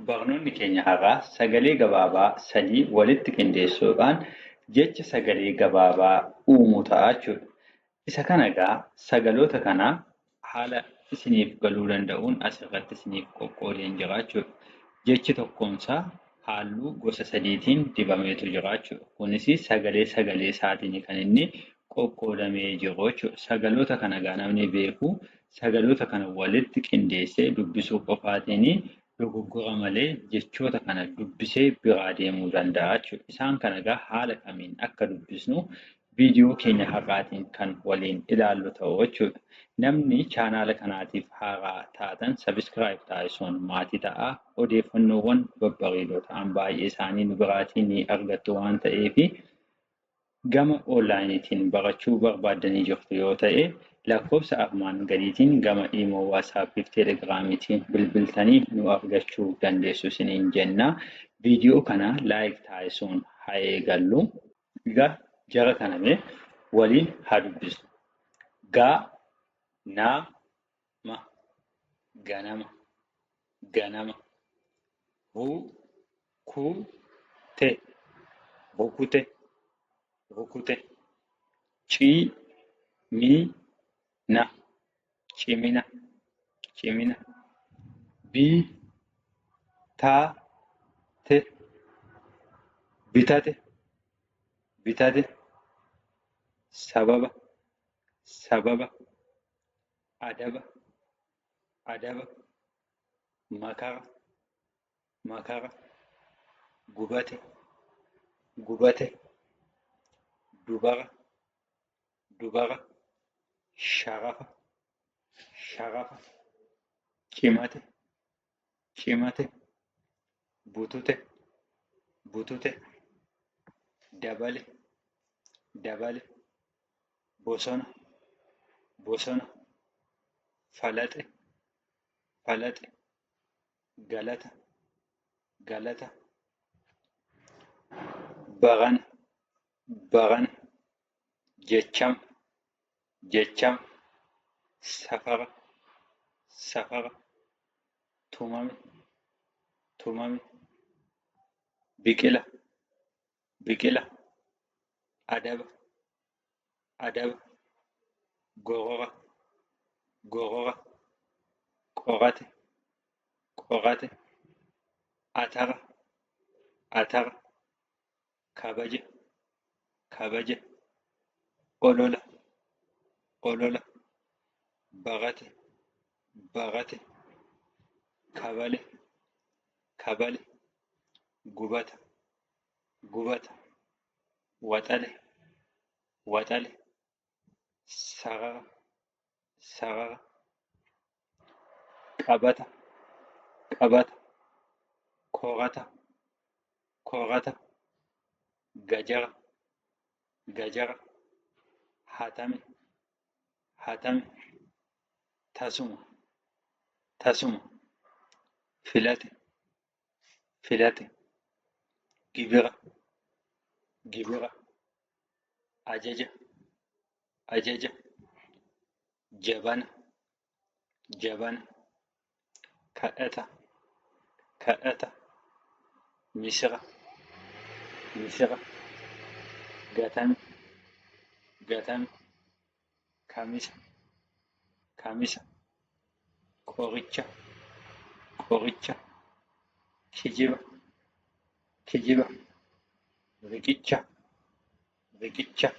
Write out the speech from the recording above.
Barnoonni keenya har'aa sagalee gabaabaa sadii walitti qindeessuudhaan jecha sagalee gabaabaa uumuu ta'a jechuudha. Isa kana egaa sagaloota kana haala isiniif galuu danda'uun asirratti isiniif qoqqoodeen jira jechuudha. Jechi tokkoomsaa halluu gosa sadiitiin dibameetu jira jechuudha. Kunis sagalee isaatiin kan inni qoqqoodamee jiru jechuudha. Sagaloota kana egaa namni beeku sagaloota kana walitti qindeessee dubbisuu qofaatiin dogoggora malee jechoota kana dubbisee biraa deemuu danda'a jechuudha. Isaan kana egaa haala kamiin akka dubbisnu viidiyoo keenya har'aatiin kan waliin ilaallu ta'u jechuudha. Namni chaanaala kanaatiif haaraa taatan sabiskiraayib taasisuun maatii ta'aa odeeffannoowwan babbareedoo ta'an baay'ee isaanii nu biraatiin ni argattu waan ta'eef gama onlaayiniitiin barachuu barbaaddanii jirtu yoo ta'e lakkoofsa armaan gadiitiin gama iimoo waasaappii fi teelegiraamiitiin bilbiltanii nu argachuu dandeessu isiniin jenna. Viidiyoo kana laayik taasisuun haa eegallu. Egaa jara kana mee waliin haa dubbisnu. Ganama, ganama, ganama. Rukute, rukute, rukute. Cimina, cimina, cimina. Bitate, bitate, bitate. Sababa, sababa. Adaba, adaba. Makara, makara. Gubate, gubate. Dubara, dubara. Sharafa, sharafa. Cimate, cimate. Butute, butute. Dabale, dabale. Bosona, bosona. Falaxe, falaxe. Galata, galata. Barana, barana. Jecham, jecham. Safara, safara. Tumame, tumame. Biqila, biqila. Adaba, adaba. Gorora, gorora. Qorate, qorate. Atara, atara. Kabaja, kabaja. Olola, olola. Barate, barate. Kabale, kabale. Gubata, gubata. Waxale, waxale. Sarara, sarara. Qabata, qabata. Korata, korata. Gajara, gajara. Hatame, hatame. Tasuma, tasuma. Filate, filate. Gibira, gibira. Ajaja, ajaja. Jabana, jabana. Kadhata, kadhata. Misira, misira. Gatame, gatame. Kamisa, kamisa. Qoricha, qoricha. Kijiba, kijiba. Riqicha, riqicha.